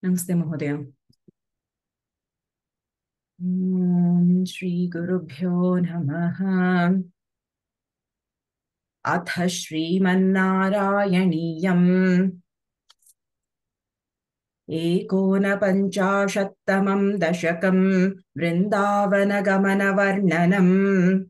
नमस्ते महोदय। ॐ श्रीगुरुभ्यो नमः। अथ श्रीमन्नारायणीयम् एकोनपञ्चाशत्तमं दशकम् वृन्दावनगमनवर्णनम्।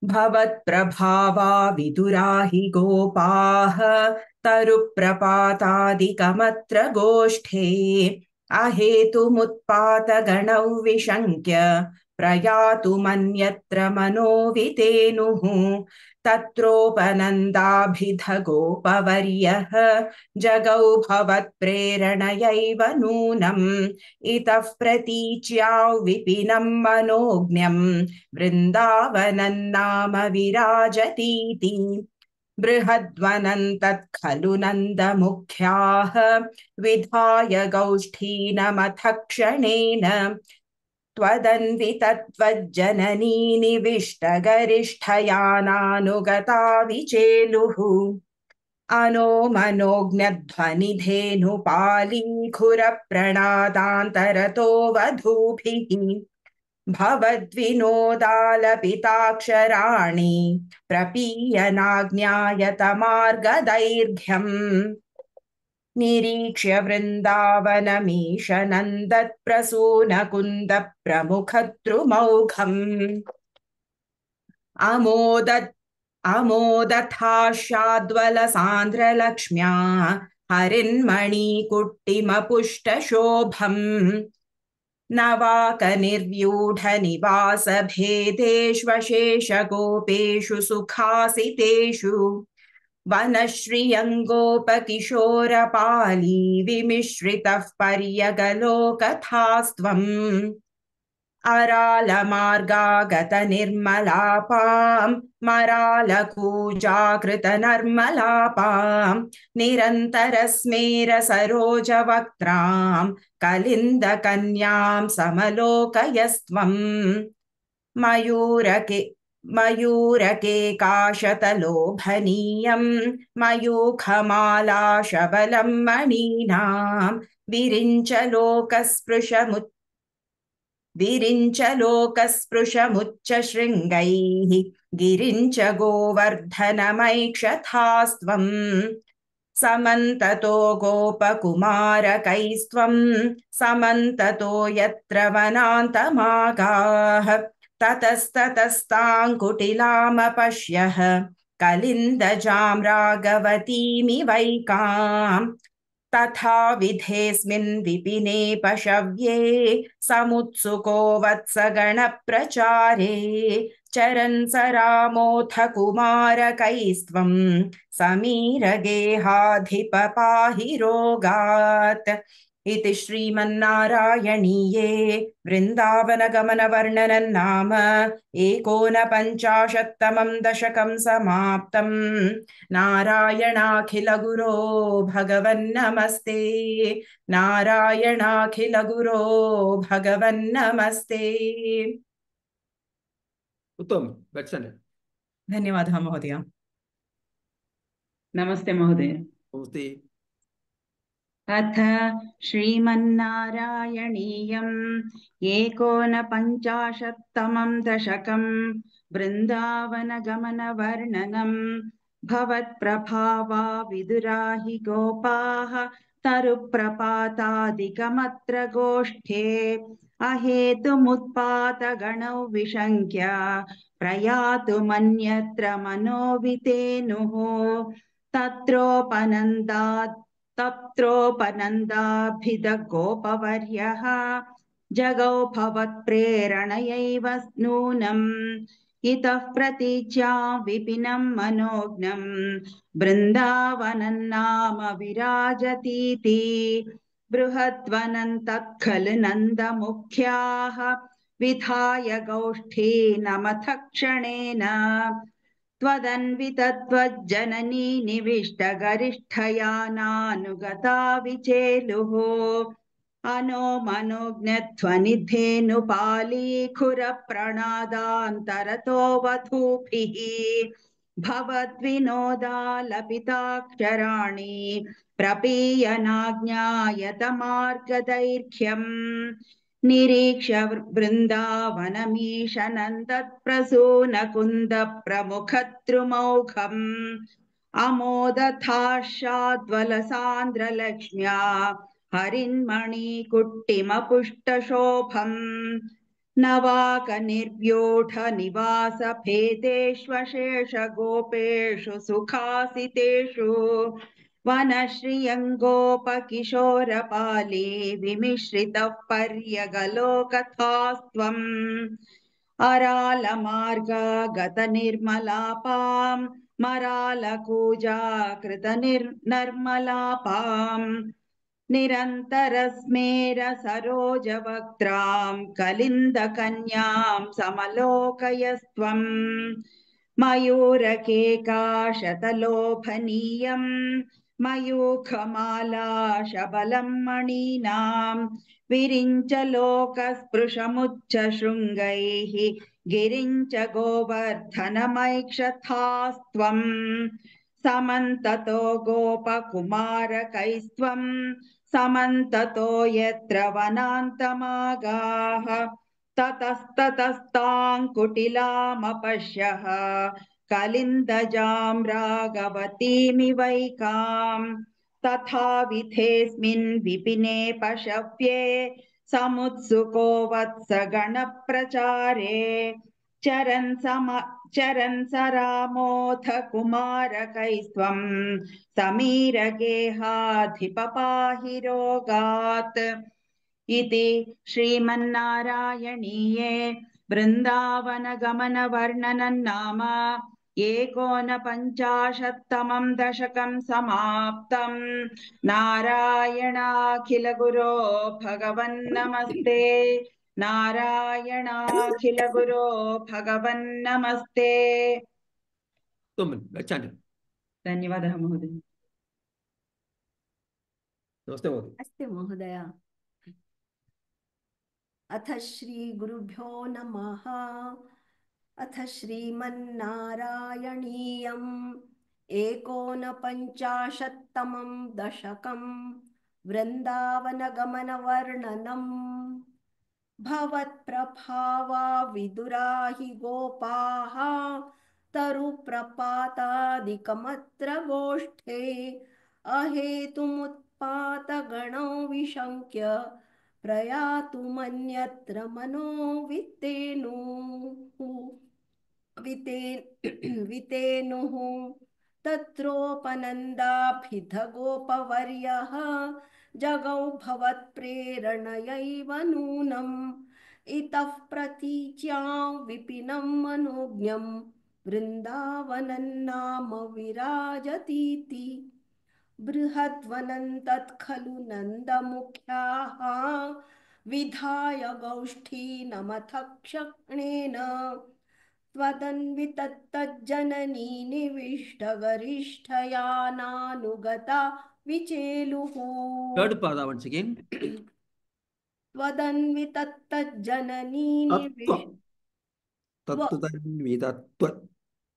भवत्प्रभावा विदुराहि गोपाः तरुप्रपातादिकमत्र गोष्ठे अहेतुमुत्पातगणौ विशङ्क्य प्रयातुमन्यत्र मनोवितेनुः। तत्रोपनन्दाभिधगोपवर्यः जगौ भवत्प्रेरणयैव नूनम् इतः प्रतीच्या विपिनं मनोज्ञम् वृन्दावनं नाम विराजतीति। बृहद्वनं तत्खलु नन्दमुख्याः विधाय गोष्ठीनमथ क्षणेन त्वदन्वितत्वज्जननी निविष्टगरिष्ठयानानुगता विचेलुः। अनो मनोज्ञध्वनिधेनुपालीखुरप्रणादान्तरतो वधूभिः भवद्विनोदालपिताक्षराणि प्रपीयनाज्ञायतमार्गदैर्घ्यम्। निरीक्ष्य वृन्दावनमीश नन्दत्प्रसूनकुन्दप्रमुखद्रुमौघम् अमोदथाशाद्वलसान्द्रलक्ष्म्या हरिन्मणिकुट्टिमपुष्टशोभम्। नवाकनिर्व्यूढनिवासभेदेष्वशेषगोपेषु सुखासितेषु वनश्रियङ्गोपकिशोरपाली विमिश्रितः पर्यगलोकथास्त्वम्। अरालमार्गागतनिर्मलापां मरालकूजाकृतनर्मलापां निरन्तरस्मेरसरोजवक्त्रां कलिन्दकन्यां समलोकयस्त्वम्। मयूरके मयूरकेकाशतलोभनीयं मयूखमालाशबलं मणीनां विरिञ्च लोकस्पृशमुच्चशृङ्गैः गिरिञ्च गोवर्धनमैक्षथास्त्वम्। समन्ततो गोपकुमारकैस्त्वं समन्ततो यत्र वनान्तमागाः ततस्ततस्ताङ्कुटिलामपश्यः कलिन्दजां रागवतीमिवैकाम्। तथा विधेऽस्मिन् विपिने पशव्ये समुत्सुको वत्सगणप्रचारे चरन् स रामोऽथ कुमारकैस्त्वं समीरगेहाधिप पाहि रोगात्। इति श्रीमन्नारायणीये वृन्दावनगमनवर्णनं नाम एकोनपञ्चाशत्तमं दशकं समाप्तम्। नारायणाखिलगुरो भगवन्नमस्ते। नारायणाखिलगुरो भगवन्नमस्ते। उत्तम, गच्छन्तु। धन्यवादः महोदय। नमस्ते महोदय। नमस्ते। अथ श्रीमन्नारायणीयम् एकोनपञ्चाशत्तमं दशकं वृन्दावनगमनवर्णनम्। भवत्प्रभावा विदुराहि गोपाः तरुप्रपातादिकमत्र गोष्ठे अहेतुमुत्पातगणौ विशङ्क्य प्रयातुमन्यत्र मनोवितेनुः। तत्रोपनन्दाभिदगोपवर्यः जगौ भवत्प्रेरणयैव नूनम् इतः प्रतीच्या विपिनं मनोज्ञम् वृन्दावनं नाम विराजतीति। बृहद्वनं तत्खलु नन्दमुख्याः विधाय गोष्ठीनमथ क्षणेन त्वदन्वितत्वज्जननी निविष्टगरिष्ठयानानुगता विचेलुः। अनो मनोज्ञध्वनिधेनुपालीखुरप्रणादान्तरतो वधूभिः भवद्विनोदालपिताक्षराणि प्रपीयनाज्ञायतमार्गदैर्घ्यम् निरीक्ष्य वृन्दावनमीशनन्दत्प्रसूनकुन्दप्रमुखद्रुमौघम् अमोदथाशाद्वलसान्द्रलक्ष्म्या हरिन्मणिकुट्टिमपुष्टशोभम् नवाकनिर्व्यूढनिवासभेदेष्वशेषगोपेषु सुखासितेषु वनश्रियङ्गोपकिशोरपाली विमिश्रितः पर्यगलोकथास्त्वम् अरालमार्गागतनिर्मलापाम् मरालकूजाकृतनिर्मलापाम् निरन्तरस्मेरसरोजवक्त्राम् कलिन्दकन्याम् समलोकयस्त्वम् मयूरकेकाशतलोभनीयम् मयूखमाला शबलम् मणीनाम् विरिञ्च लोकस्पृशमुच्च शृङ्गैः गिरिञ्च गोवर्धनमैक्षथास्त्वम् समन्ततो गोपकुमारकैस्त्वम् समन्ततो यत्र वनान्तमागाः ततस्ततस्ताङ्कुटिलामपश्यः कलिन्दजाम् रागवतीमिवैकाम् तथा विधेऽस्मिन् विपिने पशव्ये समुत्सुको वत्सगणप्रचारे चरन् सरामोऽथ कुमारकैस्त्वम् समीरगेहाधिपपाहि रोगात् इति श्रीमन्नारायणीये वृन्दावनगमनवर्णनं नाम 59तमं दशकं समाप्तम् नारायणाखिलगुरो भगवन्नमस्ते नारायणाखिलगुरो भगवन्नमस्ते उत्तमं गच्छन्तु धन्यवादः महोदय। नमस्ते महोदय। अस्ते महोदय। अथ श्री गुरुभ्यो नमः। अथ श्रीमन्नारायणीयम् 59तमं दशकं वृन्दावनगमनवर्णनम्। भवत्प्रभावा विदुराहि गोपाः तरुप्रपातादिकमत्र गोष्ठे अहेतुमुत्पातगणो विशङ्क्य प्रयातुमन्यत्र मनो वितेनुः तत्रोपनन्दाभिधगोपवर्यः जगौ भवत्प्रेरणयैव नूनम् इतः प्रतीच्यां विपिनं मनोज्ञं वृन्दावनं नाम विराजतीति। बृहद्वनं तत्खलु नन्दमुख्याः विधाय गौष्ठीनमथ क्षणेन त्वदन्वितत्तज्जननी निविष्टगरिष्ठयानानुगता विचेलुः। Third pada once again. त्वदन्वितत्तज्जननी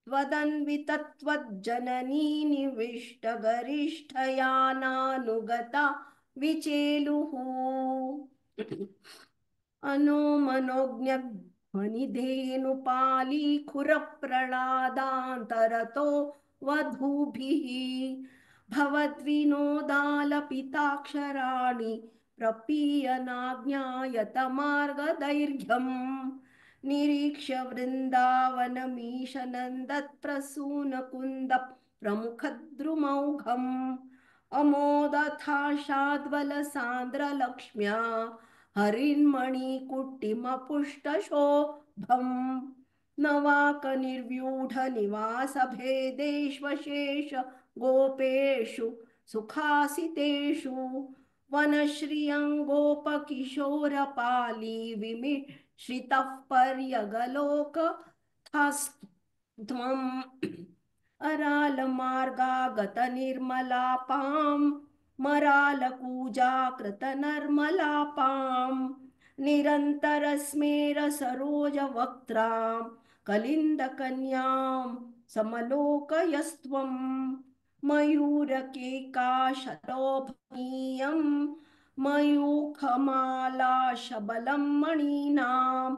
त्वदन्वितत्वज्जननी निविष्टगरिष्ठयानानुगता विचेलुः। अनोमनोज्ञध्वनिधेनुपालीखुरप्रणादान्तरतो वधूभिः भवद्विनोदालपिताक्षराणि प्रपीयनाज्ञायतमार्गदैर्घ्यम् निरीक्ष्य वृन्दावनमीशनन्दत्प्रसूनकुन्द प्रमुखद्रुमौघम् अमोदथाशाद्वलसान्द्रलक्ष्म्या हरिन्मणिकुट्टिमपुष्टशोभम् नवाकनिर्व्यूढनिवासभेदेष्वशेष गोपेषु सुखासितेषु वनश्रियङ्गोपकिशोरपाली विमिश्रितः पर्यगलोकथास्त्वम् अरालमार्गागतनिर्मलापाम् मरालकूजाकृतनर्मलापाम् निरन्तरस्मेरसरोजवक्त्रां कलिन्दकन्यां समलोकयस्त्वं मयूरकेकाशलोभनीयं मयूखमालाशबलं मणीनां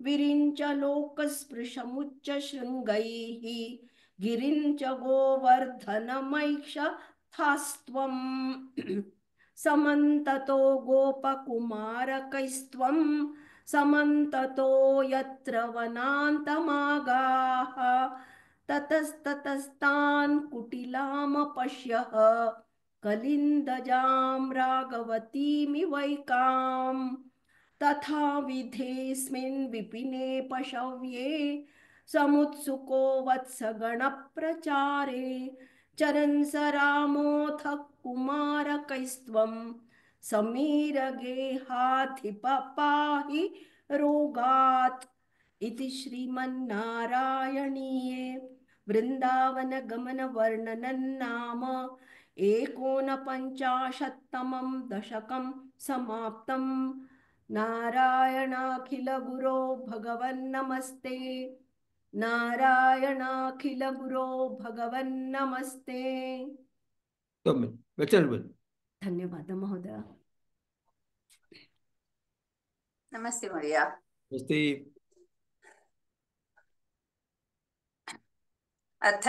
विरिञ्च लोकस्पृशमुच्च शृङ्गैः गिरिञ्च गोवर्धनमैक्षथास्त्वम् समन्ततो गोपकुमारकैस्त्वं समन्ततो यत्र वनान्तमागाः ततस्ततस्तान् कुटिलामपश्यः कलिन्दजां राघवतीमिवैकाम् तथा विधेऽस्मिन् विपिने पशव्ये समुत्सुको वत्सगणप्रचारे चरन् स रामोऽथ कुमारकैस्त्वं समीरगेहाधिपपाहि रोगात् इति श्रीमन्नारायणीये वृन्दावनगमनवर्णनं नाम 49तमं दशकं समाप्तं। नारायणाखिलगुरो भगवन्नमस्ते। नारायणाखिलगुरो भगवन्नमस्ते। 2 minutes. Gachanandu. धन्यवाद महोदय। नमस्ते महोदय। नमस्ते। अथ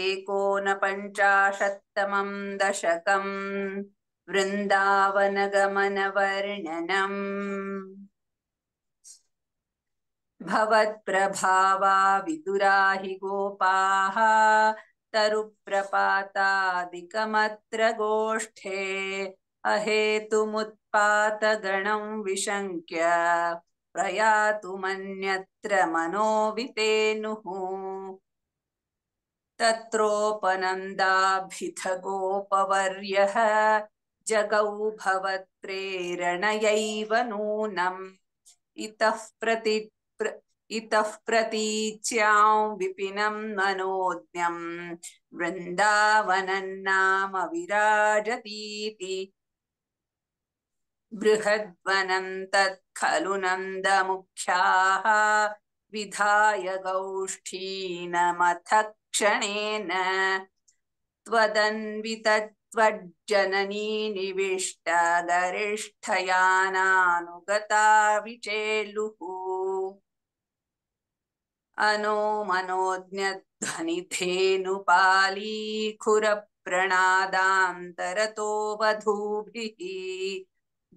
49तमं दशकं वृन्दावनगमनवर्णनम्। भवत्प्रभावा विदुरा हि गोपाः तरुप्रपातादिकमत्र गोष्ठे अहेतुमुत्पातगणं विशङ्क्य प्रयातुमन्यत्र मनोवितेनुः। तत्रोपनन्दाभिधगोपवर्यः जगौ भवत्प्रेरणयैव नूनम् इतः प्रतीच्यां विपिनं मनोज्ञं वृन्दावनं नाम विराजतीति। बृहद्वनं तत्खलु नन्दमुख्याः विधाय गौष्ठीनमथ क्षणेन त्वदन्वितत्वज्जननी निविष्ट गरिष्ठयानानुगता विचेलुः। अनोमनोज्ञध्वनिधेनुपालीखुरप्रणादान्तरतो वधूभिः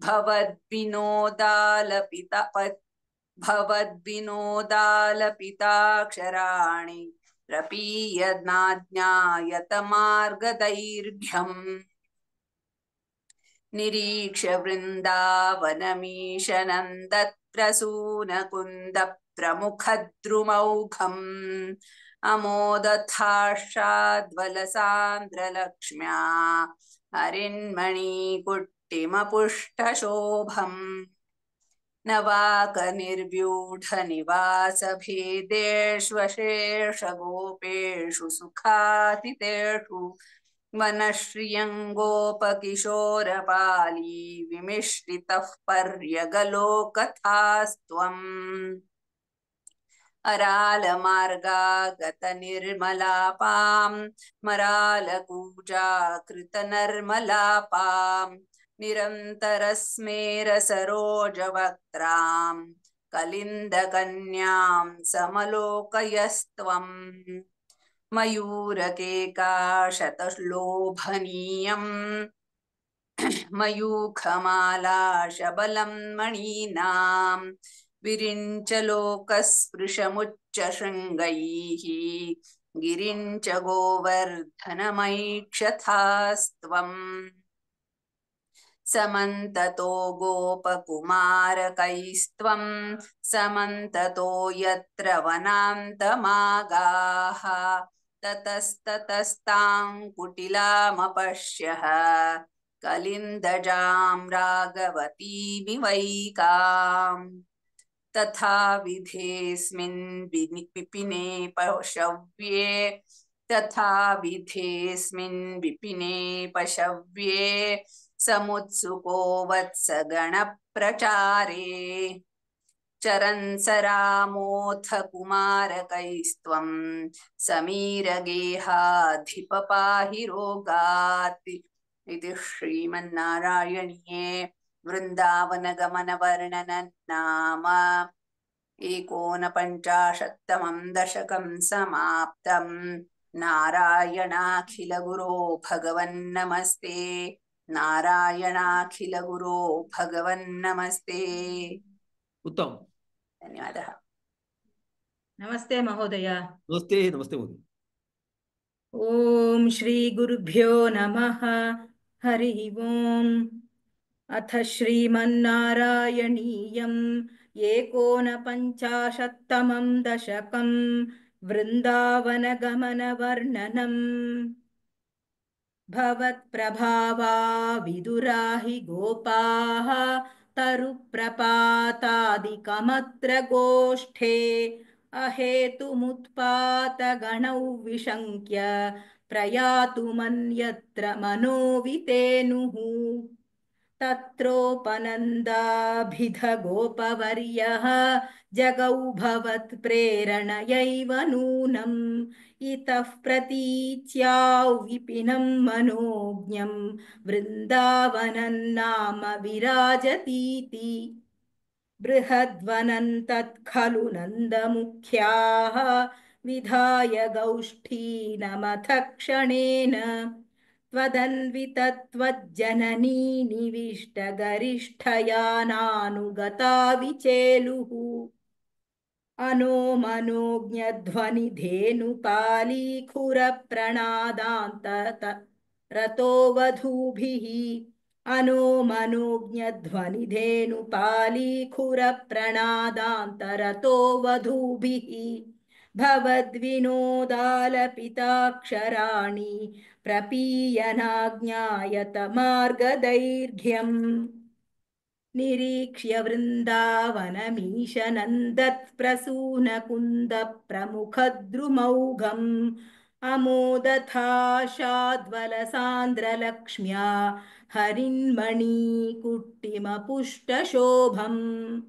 भवद्विनोदालपिताक्षराणि प्रपीयनाज्ञायतमार्गदैर्घ्यम्। निरीक्ष्य वृन्दावनमीशनन्दप्रसूनकुन्दप्रमुखद्रुमौघम् अमोदथाश्चाद्वलसान्द्रलक्ष्म्या हरिन्मणिकुट्टिमपुष्टशोभम्। नवाकनिर्व्यूढनिवासभेदेष्वशेषगोपेषु सुखातिथेषु वनश्रियङ्गोपकिशोरपाली विमिश्रितः पर्यगलोकथास्त्वम्। अरालमार्गागतनिर्मलापां मरालकूजाकृतनर्मलापां निरन्तरस्मेरसरोजवक्त्रां कलिन्दकन्यां समलोकयस्त्वम्। मयूरकेकाशतलोभनीयं मयूखमालाशबलं मणीनां विरिञ्च लोकस्पृशमुच्च शृङ्गैः गिरिञ्च गोवर्धनमैक्षथास्त्वम्। समन्ततो गोपकुमारकैस्त्वं समन्ततो यत्र वनान्तमागाः ततस्ततस्तां कुटिलामपश्यः कलिन्दजां राघवतीमिवैकाम्। तथा विधेऽस्मिन् विपिने पशव्ये समुत्सुको वत्सगणप्रचारे चरन् स रामोऽथ कुमारकैस्त्वं समीरगेहाधिपपाहि रोगात् इति श्रीमन्नारायणीये वृन्दावनगमनवर्णनं नाम 59तमं दशकं समाप्तम्। नारायणाखिलगुरो भगवन्नमस्ते। नारायणाखिलगुरो भगवन्नमस्ते। उत्तम। धन्यवादः। नमस्ते महोदय। नमस्ते नमस्ते महोदय। ॐ श्री गुरुभ्यो नमः। हरि ओम्। अथ श्रीमन्नारायणीयम् 59तमं दशकं वृन्दावनगमनवर्णनम्। भवत्प्रभावा विदुराहि गोपाः तरुप्रपातादिकमत्र गोष्ठे अहेतुमुत्पातगणौ विशङ्क्य प्रयातुमन्यत्र मनोवितेनुः। तत्रोपनन्दाभिधगोपवर्यः जगौ भवत्प्रेरणयैव नूनम् इतः प्रतीच्याौ विपिनं मनोज्ञं वृन्दावनं नाम विराजतीति। बृहद्वनं तत्खलु नन्दमुख्याः विधाय गौष्ठीनमथ क्षणेन त्वदन्वितत्वज्जननी निविष्टगरिष्ठयानानुगता विचेलुः। अनोमनोज्ञध्वनिधेनुपालीखुरप्रणादान्त रतो वधूभिः। अनोमनोज्ञध्वनिधेनुपालीखुरप्रणादान्तरतो वधूभिः। भवद्विनोदालपिताक्षराणि प्रपीयनाज्ञायत मार्गदैर्घ्यम्। निरीक्ष्य वृन्दावनमीशनन्दत्प्रसूनकुन्दप्रमुखद्रुमौघम् अमोदथाशाद्वलसान्द्रलक्ष्म्या हरिन्मणीकुट्टिमपुष्टशोभम्।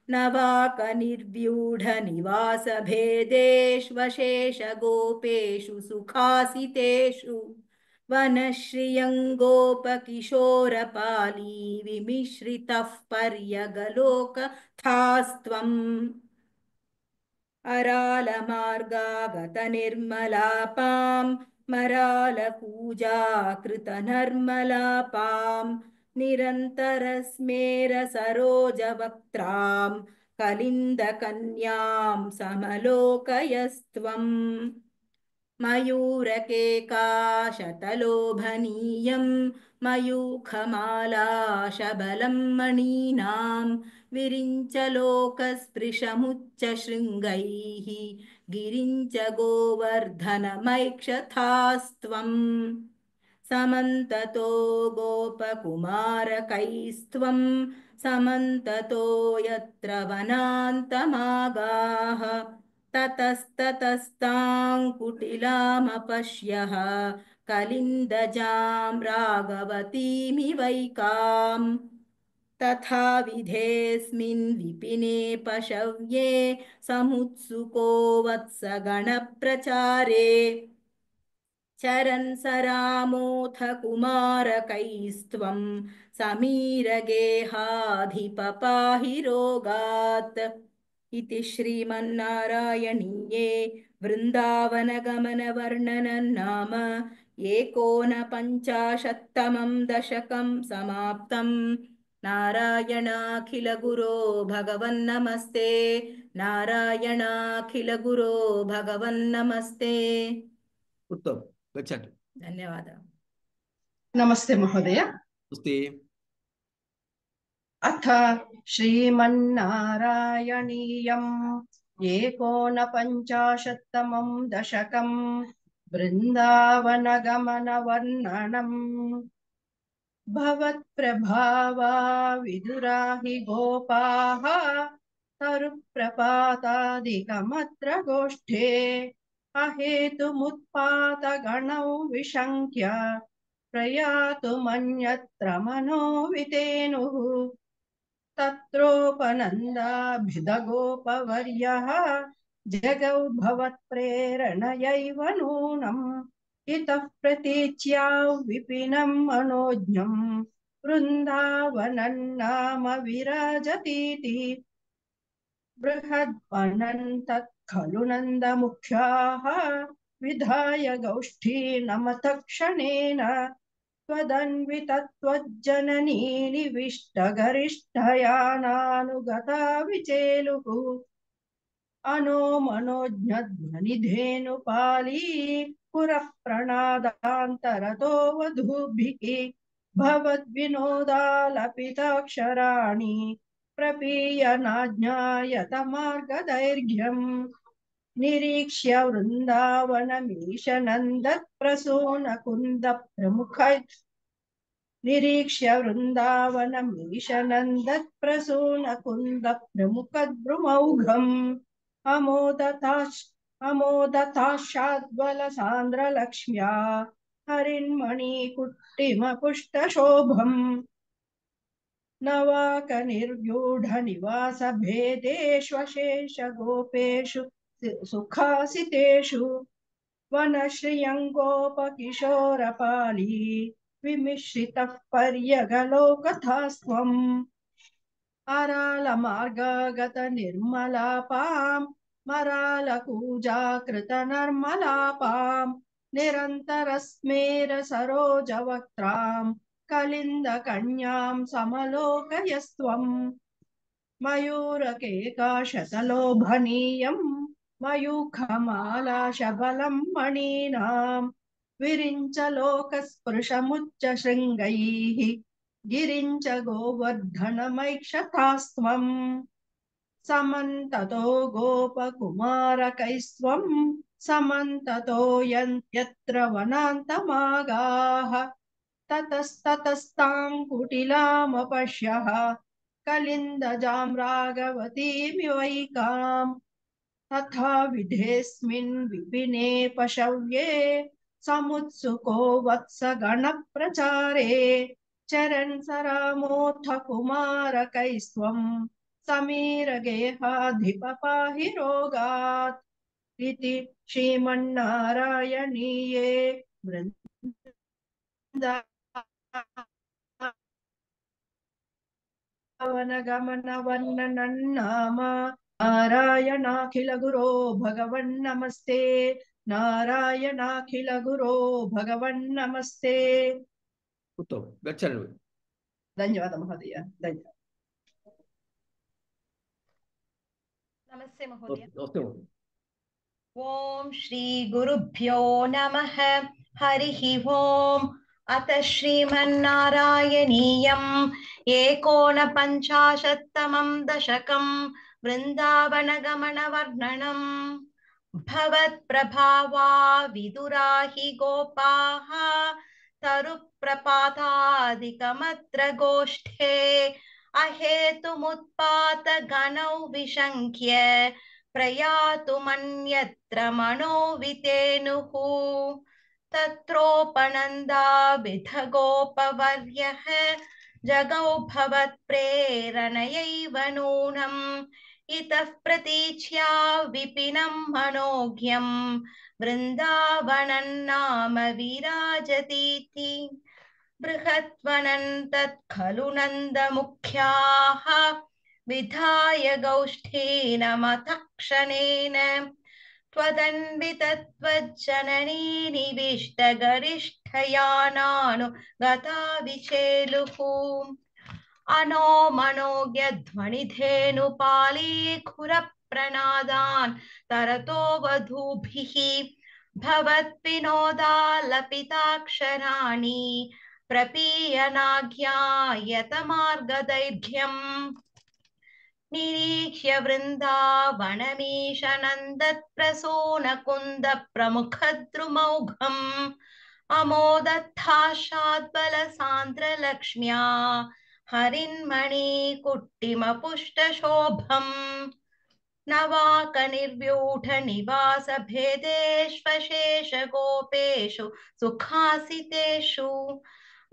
नवाकनिर्व्यूढनिवासभेदेष्वशेषगोपेषु सुखासितेषु वनश्रियङ्गोपकिशोरपाली विमिश्रितः पर्यगलोकथास्त्वम्। अरालमार्गागतनिर्मलापां मरालकूजाकृतनर्मलापां निरन्तरस्मेरसरोजवक्त्रां कलिन्दकन्यां समलोकयस्त्वम्। मयूरकेकाशतलोभनीयं मयूखमालाशबलं मणीनां विरिञ्चलोकस्पृशमुच्चशृङ्गैः गिरिञ्च गोवर्धनमैक्षथास्त्वम्। समन्ततो गोपकुमारकैस्त्वं समन्ततो यत्र वनान्तमागाः ततस्ततस्तां कुटिलामपश्यः कलिन्दजां राघवतीमिवैकाम्। तथा विधेऽस्मिन् विपिने पशव्ये समुत्सुको वत्सगणप्रचारे चरन् स रामोऽथ कुमारकैस्त्वं समीरगेहाधिपपाहि रोगात् इति श्रीमन्नारायणीये वृन्दावनगमनवर्णनं नाम 59तमं दशकं समाप्तम्। नारायणाखिलगुरो भगवन्नमस्ते। नारायणाखिलगुरो भगवन्नमस्ते। उत्तम। गच्छतु। धन्यवादः। नमस्ते महोदय। नमस्ते। अथ श्रीमन्नारायणीयम् 59तमं दशकं वृन्दावनगमनवर्णनम्। भवत्प्रभावा विदुराहि गोपाः तरुप्रपातादिकमत्र गोष्ठे अहेतुमुत्पातगणौ विशङ्क्य प्रयातुमन्यत्र मनोवितेनुः। तत्रोपनन्दाभिधगोपवर्यः जगौ भवत्प्रेरणयैव नूनम् इतः प्रतीच्या विपिनं मनोज्ञं वृन्दावनं नाम विराजतीति बृहद्वनं खलु नन्दमुख्याः विधाय गोष्ठीनमतक्षणेन त्वदन्वितत्वज्जननी निविष्टगरिष्ठयानानुगता विचेलुः अनो मनोज्ञध्वनिधेनुपाली पुरः प्रणादान्तरतो वधूभिः भवद्विनोदालपिताक्षराणि प्रपीयनाज्ञायत मार्गदैर्घ्यम् निरीक्ष्य वृन्दावनमीशनन्दत्प्रसूनकुन्दप्रमुखद्रुमौघम् अमोदताशाद्वलसान्द्रलक्ष्म्या हरिन्मणिकुट्टिमपुष्टशोभम् नवाकनिर्व्यूढनिवासभेदेष्वशेषगोपेषु सुखासितेषु वनश्रियङ्गोपकिशोरपाली विमिश्रितः पर्यगलोकथास्त्वम् अरालमार्गागतनिर्मलापां मरालकूजाकृतनर्मलापां निरन्तरस्मेरसरोजवक्त्रां कलिन्दकन्यां समलोकयस्त्वम् मयूरकेकाशतलोभनीयं मयूखमालाशबलं मणीनां विरिञ्च लोकस्पृशमुच्च शृङ्गैः गिरिञ्च गोवर्धनमैक्षतास्त्वम् समन्ततो गोपकुमारकैस्त्वं समन्ततो यत्र वनान्तमागाः ततस्ततस्तां कुटिलामपश्यः कलिन्दजां रागवतीमिवैकाम् तथा विधेऽस्मिन् विपिने पशव्ये समुत्सुको वत्सगणप्रचारे चरन् स रामोऽथ कुमारकैस्त्वं समीरगेहाधिप पाहि रोगात् इति श्रीमन्नारायणीये वृन्दावनगमनवर्णनन्नाम नारायणाखिल गुरो भगवन्नमस्ते नारायणाखिल गुरो भगवन्नमस्ते उत्तम गच्छतु धन्यवादः महोदय धन्यवादः नमस्ते महोदय। नमस्ते महोदय। ओम श्री गुरुभ्यो नमः। हरिः ओम। अथ श्रीमन्नारायणीयम् एकोनपञ्चाशत्तमं दशकम् वृन्दावनगमनवर्णनम्। भवत्प्रभावा विदुरा हि गोपाः तरुप्रपातादिकमत्र गोष्ठे अहेतुमुत्पातगणौ विशङ्क्य प्रयातुमन्यत्र मनोवितेनुः तत्रोपनन्दाभिधगोपवर्यः जगौ भवत्प्रेरणयैव नूनम् इतः प्रतीच्या विपिनं मनोज्ञं वृन्दावनं नाम विराजतीति बृहद्वनं तत्खलु नन्दमुख्याः विधाय गोष्ठीनमतक्षणेन त्वदन्वितत्वज्जननी निविष्टगरिष्ठयानानुगता विचेलुः अनो मनोज्ञध्वनिधेनुपालीखुरप्रणादान् तरतो वधूभिः भवद्विनोदालपिताक्षराणि प्रपीयनाज्ञायतमार्गदैर्घ्यम् निरीक्ष्य वृन्दावनमीशनन्दत्प्रसूनकुन्दप्रमुखद्रुमौघम् अमोदत्थाशाद्बलसान्द्रलक्ष्म्या हरिन्मणिकुट्टिमपुष्टशोभम् नवाकनिर्व्यूढनिवासभेदेष्वशेषगोपेषु सुखासितेषु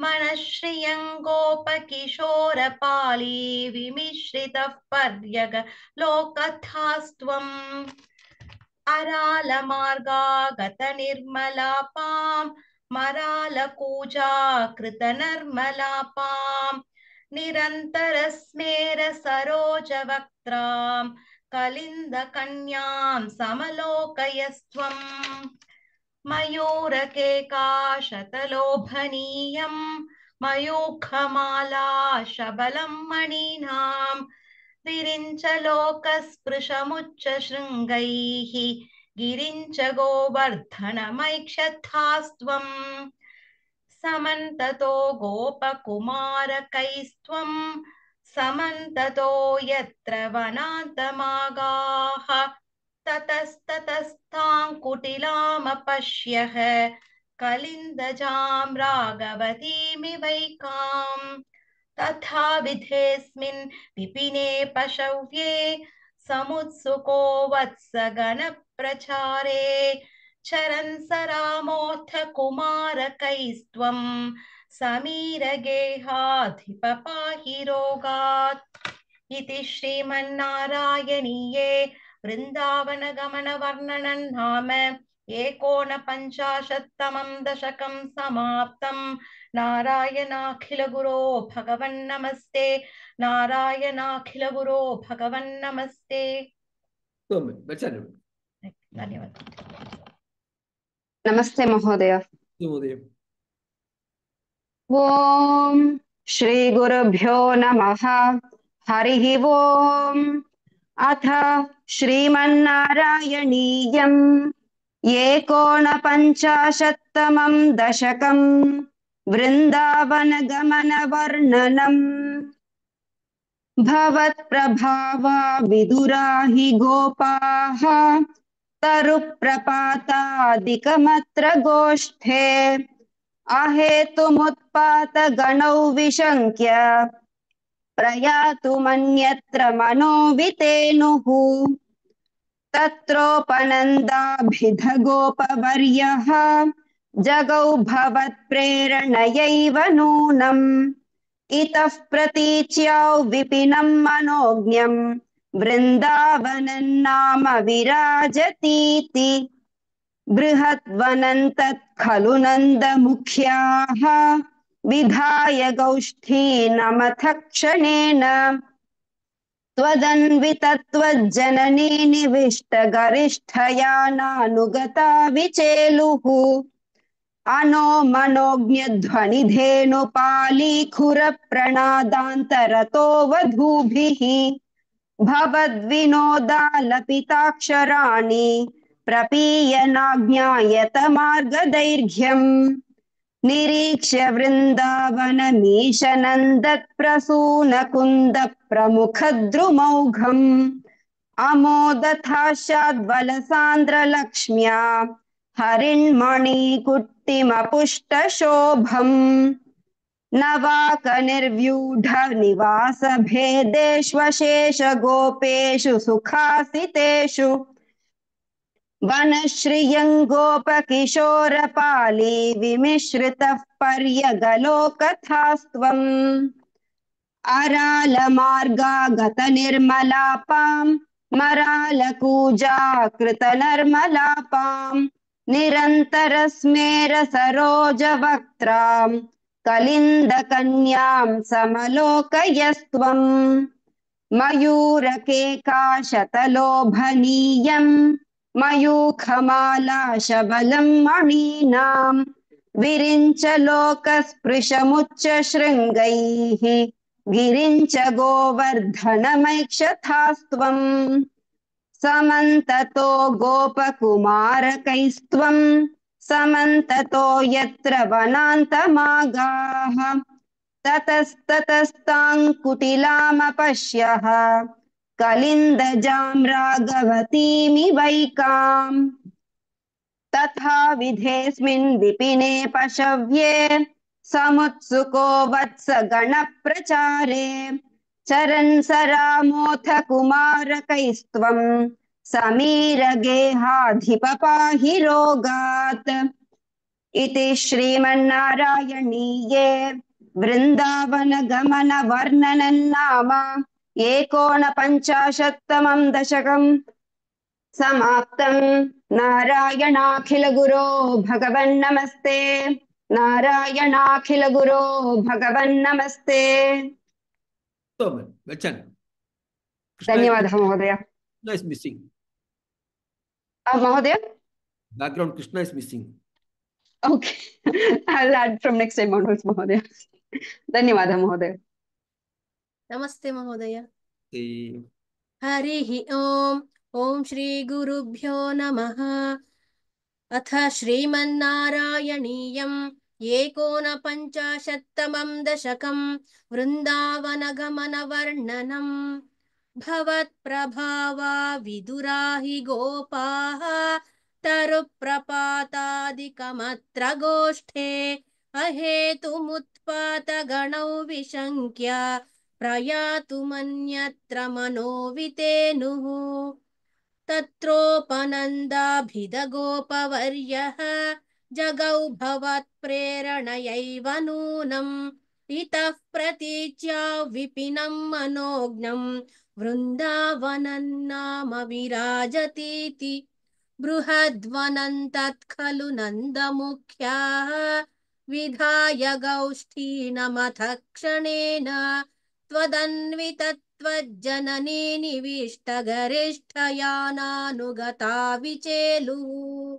मनश्रियङ्गोपकिशोरपाली विमिश्रितः पर्यग लोकथास्त्वम् अरालमार्गागतनिर्मलापां मरालकूजाकृतनर्मलापां निरन्तरस्मेरसरोजवक्त्रां कलिन्दकन्यां समलोकयस्त्वम् मयूरकेकाशतलोभनीयं मयूखमाला शबलं मणीनां विरिञ्च लोकस्पृशमुच्च शृङ्गैः गिरिञ्च गोवर्धनमैक्षथास्त्वम् समन्ततो गोपकुमारकैस्त्वं समन्ततो यत्र वनान्तमागाः ततस्ततस्तां कुटिलामपश्यः कलिन्दजां राघवतीमिवैकाम् तथा विधेऽस्मिन् विपिने पशव्ये समुत्सुको वत्सगणप्रचारे चरन् स रामोऽथ कुमारकैस्त्वं समीरगेहाधिप पाहि रोगात् इति श्रीमन्नारायणीये वृन्दावनगमनवर्णनं नाम एकोनपञ्चाशत्तमं दशकं समाप्तम् नारायणाखिलगुरो भगवन्नमस्ते नारायणाखिलगुरो भगवन्नमस्ते गच्छामि धन्यवादः नमस्ते महोदय। महोदय ओम श्री गुरुभ्यो नमः। हरिः ओम। अथ श्रीमन्नारायणीयम् एकोनपञ्चाशत्तमं दशकं वृन्दावनगमनवर्णनम्। भवत्प्रभावा विदुरा हि गोपाः तरुप्रपातादिकमत्र गोष्ठे अहेतुमुत्पातगणौ विशङ्क्य प्रयातुमन्यत्र मनोवितेनुः। तत्रोपनन्दाभिधगोपवर्यः जगौ भवत्प्रेरणयैव नूनम्। इतः प्रतीच्याौ विपिनं मनोज्ञम् वृन्दावनं नाम विराजतीति। बृहद्वनं खलु नन्दमुख्याः विधाय गौष्ठीनमथ क्षणेन। त्वदन्वितत्वज्जननी निविष्टगरिष्ठया नानुगता विचेलुः। अनो मनोज्ञध्वनिधेनुपालीखुरप्रणादान्तरतो वधूभिः। भवद्विनोदालपिताक्षराणि प्रपीयनाज्ञायत मार्गदैर्घ्यम्। निरीक्ष्य वृन्दावनमीशनन्दप्रसूनकुन्दप्रमुखद्रुमौघम्। अमोदथाशाद्वलसान्द्रलक्ष्म्या हरिण्मणिकुट्टिमपुष्टशोभम्। नवाकनिर्व्यूढ निवासभेदेष्वशेष गोपेषु सुखासितेषु। वनश्रियङ्गोपकिशोरपाली विमिश्रितः पर्यगलोकथास्त्वम्। अरालमार्गागतनिर्मलापां मरालकूजाकृतनर्मलापां निरन्तरस्मेरसरोजवक्त्रां कलिन्दकन्यां समलोकयस्त्वम्। मयूरकेकाशतलोभनीयम् मयूखमालाशबलं मणीनां विरिञ्च लोकस्पृशमुच्च शृङ्गैः गिरिञ्च गोवर्धनमैक्षथास्त्वम्। समन्ततो गोपकुमारकैस्त्वं समन्ततो यत्र वनान्तमागाः ततस्ततस्तां कुटिलामपश्यः कलिन्दजां राघवतीमिवैकाम्। तथा विधेऽस्मिन् विपिने पशव्ये समुत्सुको वत्सगणप्रचारे चरन् स रामोऽथ कुमारकैस्त्वं समीरगेहाधिप पाहि रोगात्। इति श्रीमन्नारायणीये वृन्दावनगमनवर्णनं नाम एकोनपञ्चाशत्तमं दशकम् समाप्तम्। नारायणाखिलगुरो भगवन्नमस्ते। नारायणाखिलगुरो भगवन्नमस्ते। उत्तमं गच्छामि। धन्यवादः महोदय। Krishna is missing. महोदय Background Krishna is missing. Okay. I'll add from next time onwards, महोदय। धन्यवादः महोदय। नमस्ते महोदय। The हरिः ओम्। ॐ श्री गुरुभ्यो नमः। अथ श्रीमन्नारायणीयम् एकोनपञ्चाशत्तमं दशकं वृन्दावनगमनवर्णनम्। भवत्प्रभावा विदुरा हि गोपाः तरुप्रपातादिकमत्र गोष्ठे अहेतुमुत्पातगणौ विशङ्क्य प्रयातुमन्यत्र मनोवितेनुः। तत्रोपनन्दाभिधगोपवर्यः जगौ भवत्प्रेरणयैव नूनम् इतः प्रतीच्या विपिनं मनोज्ञं वृन्दावनं नाम विराजतीति। बृहद्वनं तत्खलु नन्दमुख्याः विधाय गौष्ठीनमथ क्षणेन त्वदन्वितत्वज्जननी निविष्टगरिष्ठयानानुगता विचेलुः।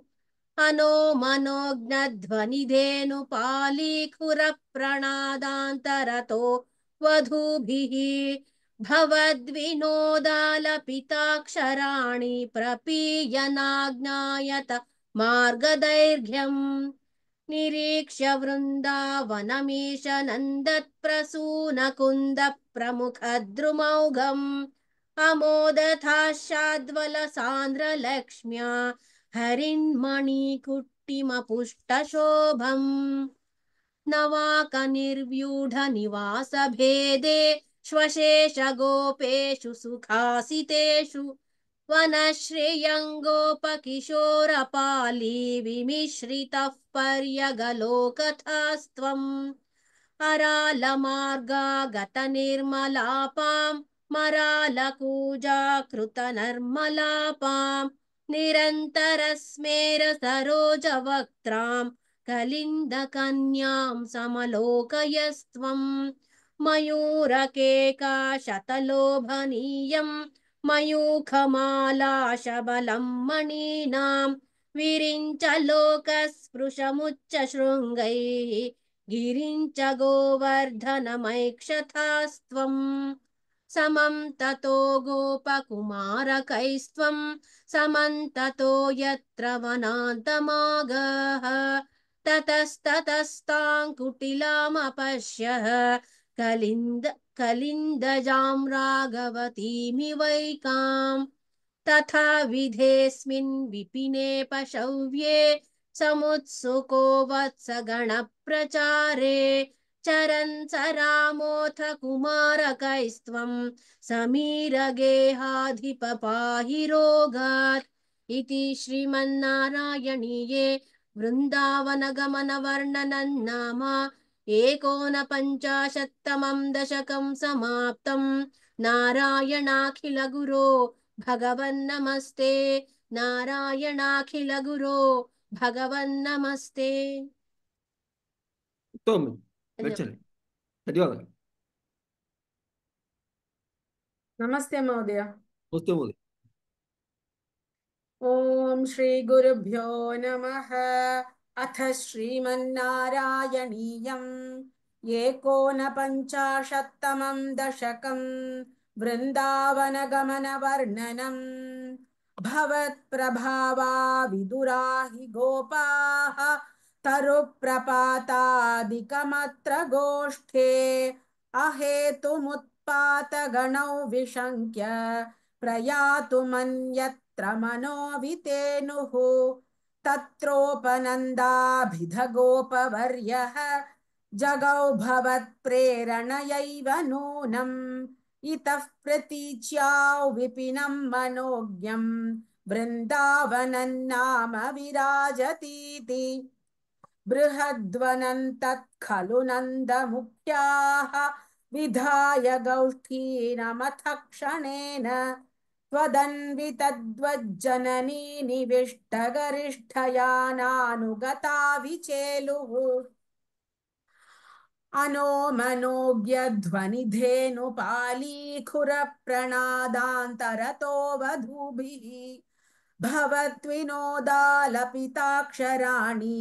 अनो मनोज्ञध्वनिधेनुपालीखुरप्रणादान्तरतो वधूभिः भवद्विनोदालपिताक्षराणि प्रपीयनाज्ञायत मार्गदैर्घ्यम्। निरीक्ष्य वृन्दावनमीश नन्दत्प्रसूनकुन्दप्रमुखद्रुमौघम् अमोदथाशाद्वलसान्द्रलक्ष्म्या हरिन्मणिकुट्टिमपुष्टशोभम्। नवाकनिर्व्यूढनिवासभेदे श्वशेषगोपेषु सुखासितेषु वनश्रियङ्गोपकिशोरपाली विमिश्रितः पर्यगलोकथास्त्वम्। अरालमार्गागतनिर्मलापां मरालकूजाकृतनर्मलापां निरन्तरस्मेरसरोजवक्त्रां कलिन्दकन्यां समलोकयस्त्वम्। मयूरकेकाशतलोभनीयं मयूखमालाशबलं मणीनां विरिञ्च शृङ्गैः गिरिञ्च गोवर्धनमैक्षथास्त्वम्। समं ततो गोपकुमारकैस्त्वं समन्ततो यत्र वनान्तमागः ततस्ततस्तां कुटिलामपश्यः कलिन्दजां राघवतीमिवैकाम्। तथा विधेऽस्मिन् विपिने पशव्ये समुत्सुको वत्सगणप्रचारे चरन् स रामोऽथ कुमारकैस्त्वं समीरगेहाधिप पाहि रोगात्। इति श्रीमन्नारायणीये वृन्दावनगमनवर्णनं नाम एकोनपञ्चाशत्तमं दशकं समाप्तम्। नारायणाखिलगुरो भगवन्नमस्ते। नारायणाखिलगुरो भगवन्नमस्ते। उत्तमं गच्छामि। धन्यवादः। नमस्ते महोदय। नमस्ते महोदय। ॐ श्री गुरुभ्यो नमः। अथ श्रीमन्नारायणीयम् एकोनपञ्चाशत्तमं दशकं वृन्दावनगमनवर्णनम्। भवत्प्रभावा विदुरा हि गोपाः तरुप्रपातादिकमत्र गोष्ठे अहेतुमुत्पातगणौ विशङ्क्य प्रयातुमन्यत्र मनोवितेनुः। तत्रोपनन्दाभिधगोपवर्यः जगौ भवत्प्रेरणयैव नूनम् इतः प्रतीच्या विपिनं मनोज्ञं वृन्दावनं नाम विराजतीति। बृहद्वनन्तत् खलु नन्दमुख्याः विधाय गौष्ठीनमथ क्षणेन त्वदन्वितद्वज्जननी निविष्टगरिष्ठयानानुगता विचेलुः अनोमनोज्ञध्वनिधेनुपालीखुरप्रणादान्तरतो वधूभिः भवद्विनोदालपिताक्षराणि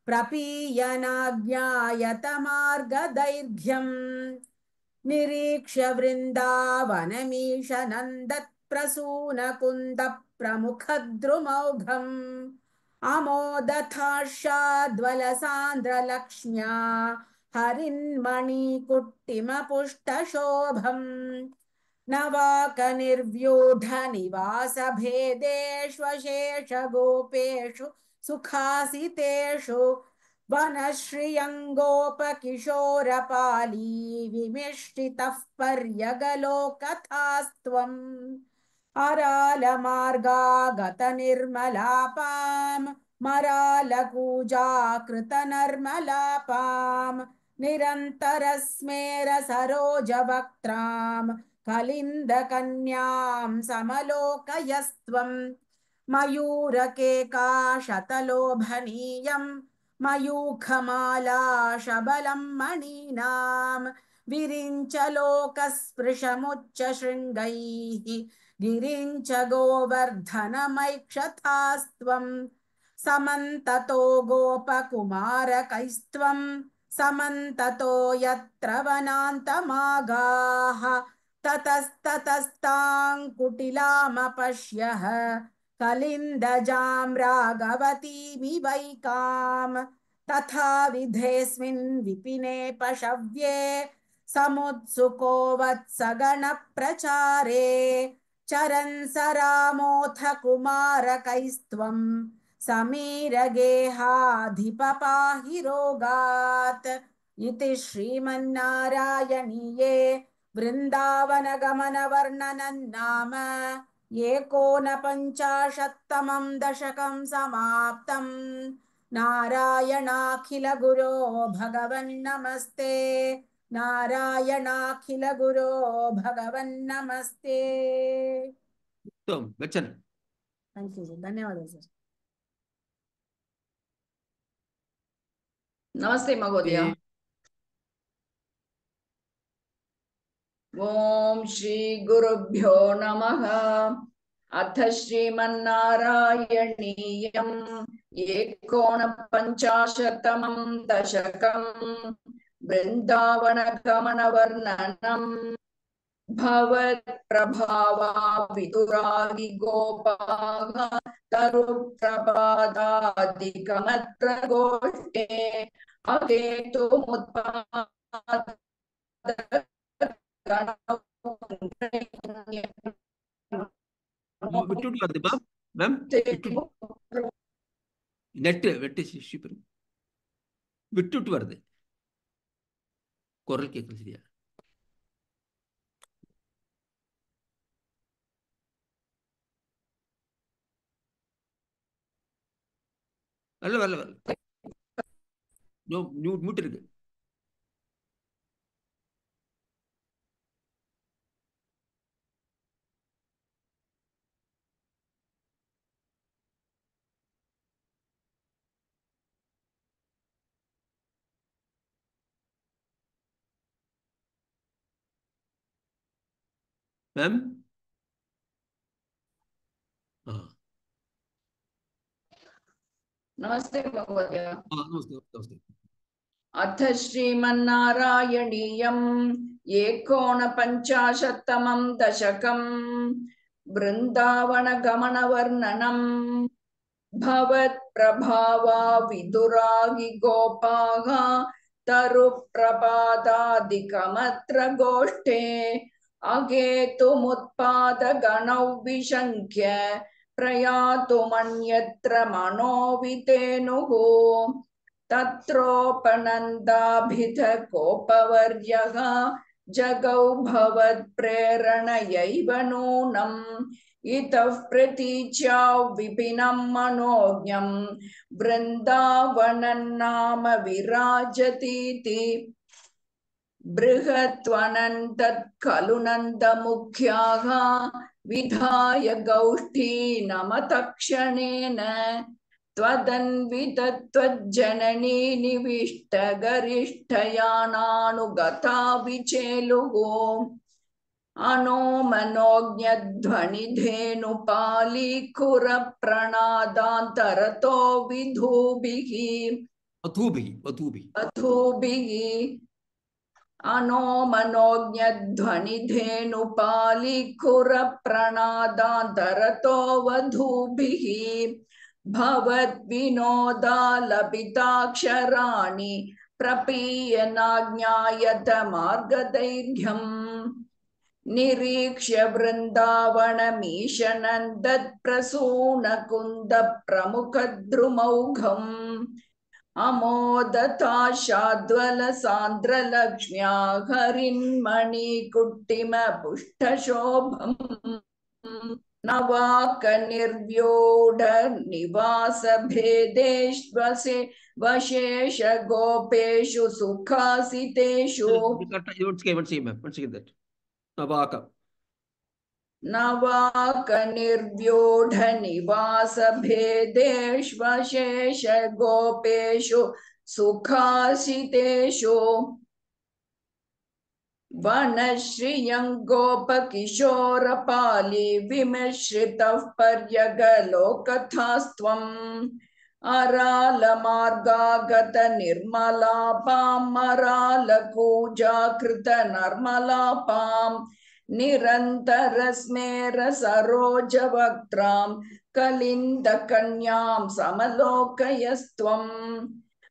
प्रपीयनाज्ञायतमार्गदैर्घ्यम् निरीक्ष्य वृन्दावनमीश नन्दत्प्रसूनकुन्दप्रमुखद्रुमौघम् अमोदथार्षाद्वलसान्द्रलक्ष्म्या हरिन्मणिकुट्टिमपुष्टशोभम् नवाकनिर्व्यूढनिवासभेदेष्वशेषगोपेषु सुखासितेषु वनश्रियङ्गोपकिशोरपाली विमिश्रितः पर्यगलोकथास्त्वम् अरालमार्गागतनिर्मलापाम् मरालकूजाकृतनर्मलापाम् निरन्तरस्मेरसरोजवक्त्राम् कलिन्दकन्यां समलोकयस्त्वम् मयूरकेकाशतलोभनीयम् मयूखमाला शबलं मणीनाम् विरिञ्च लोकस्पृशमुच्च शृङ्गैः गिरिञ्च गोवर्धनमैक्षथास्त्वम् समन्ततो गोपकुमारकैस्त्वम् समन्ततो यत्र वनान्तमागाः ततस्ततस्ताङ्कुटिलामपश्यः कलिन्दजां राघवतीमिवैकाम् तथा विधेऽस्मिन् विपिने पशव्ये समुत्सुको वत्सगणप्रचारे चरन् स रामोऽथ कुमारकैस्त्वम् समीरगेहाधिपपाहि रोगात् इति श्रीमन्नारायणीये वृन्दावनगमनवर्णनं नाम एकोनपञ्चाशत्तमं दशकं समाप्तम् नारायणाखिलगुरो भगवन्नमस्ते नारायणाखिलगुरो भगवन्नमस्ते उत्तम बच्चन थैंक यू सर धन्यवाद सर नमस्ते महोदय। ओम श्री गुरुभ्यो नमः। अथ श्रीमन्नारायणीयम् एकोनपञ्चाशत्तमं दशकम् वृन्दावनगमनवर्णनम् भवत्प्रभावा विदुरादि गोपाः तरुप्रपादादिकमत्र गोष्ठे விட்டுட்டு வருது மேம் நெட் விட்டுட்டு வருது குரல் கேட்கல சரியா வரல மியூட் இருக்கு मैम नमस्ते महोदय। नमस्ते। अथ श्रीमन्नारायणीयम् एकोनपञ्चाशत्तमं दशकम् वृन्दावनगमनवर्णनम् भवत्प्रभावा विदुरागि गोपाः तरुप्रपादादिकमत्र गोष्ठे अगेतुमुत्पादगणौ विशङ्क्य प्रयातुमन्यत्र मनोवितेनुः तत्रोपनन्दाभिध कोपवर्यः जगौ भवत्प्रेरणयैव नूनम् इतः प्रतीच्या विपिनं मनोज्ञं वृन्दावनं नाम विराजतीति बृहत्वनन्तत् खलु नन्दमुख्याः विधाय गौष्ठीनमतक्षणेन त्वदन्वितत्वज्जननी निविष्टगरिष्ठयानानुगता विचेलुः अनोमनोज्ञध्वनिधेनुपालीकुरप्रणादान्तरतो वधूभिः अनोमनोज्ञध्वनिधेनुपालीकुरप्रणादान्तरतो वधूभिः भवद्विनोदालपिताक्षराणि प्रपीयनाज्ञायत मार्गदैर्घ्यम् निरीक्ष्य वृन्दावनमीशनन्दत्प्रसूनकुन्दप्रमुखद्रुमौघम् अमोदताशाद्वलसान्द्रलक्ष्म्या हरिन्मणिकुट्टिमपुष्टशोभम् नवाकनिर्व्यूढनिवासभेदेष्वसे वशेष गोपेषु सुखासितेषु नवाकनिर्व्यूढनिवासभेदेष्वशेष गोपेषु सुखासितेषु वनश्रियं गोपकिशोरपाली विमिश्रितः पर्यगलोकथास्त्वम् अरालमार्गागत निर्मलापाम् अरालकूजाकृत नर्मलापाम् निरन्तरस्मेर सरोजवक्त्रां कलिन्दकन्यां समलोकयस्त्वम्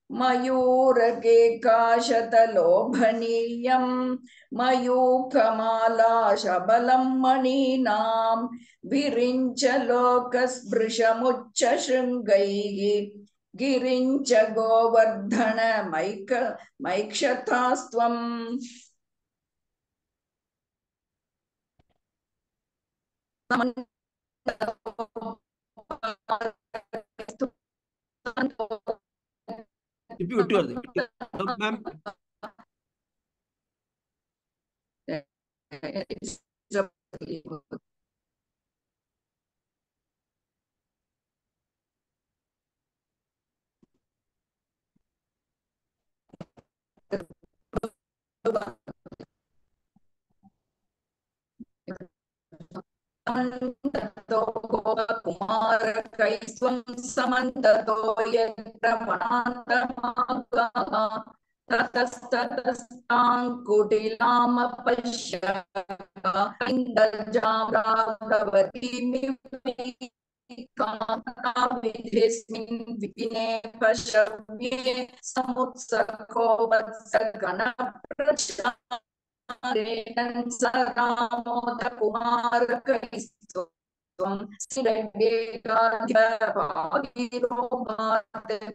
मयूरकेकाशतलोभनीयं मयूखमाला शबलं मणीनां विरिञ्च लोकस्पृशमुच्चशृङ्गैः गिरिञ्च गोवर्धन मैक्षतास्त्वम् ma'am. कुमारकैस्त्वं समन्ततो यत्र वनान्तमागाः ततस्ततस्तां कुटिलामपश्य इन्दजां राघवतीमिविधिस्मिन् विपिने पशव्ये समुत्सको वत्सगणप्रचारेण स रामोदकुमारकैस्त्वं स्थिरगेकाध्यभागीरोभात्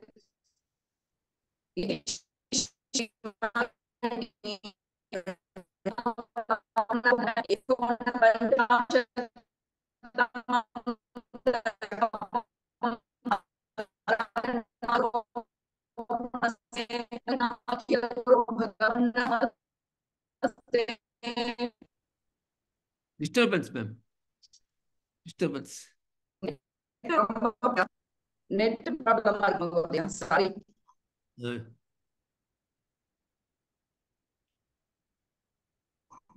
Disturbance, ma'am. Disturbance. Net problem. Sorry.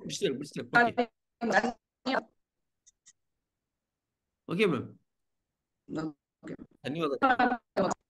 Disturb. Okay. Okay, ma'am. Okay. धन्यवाद.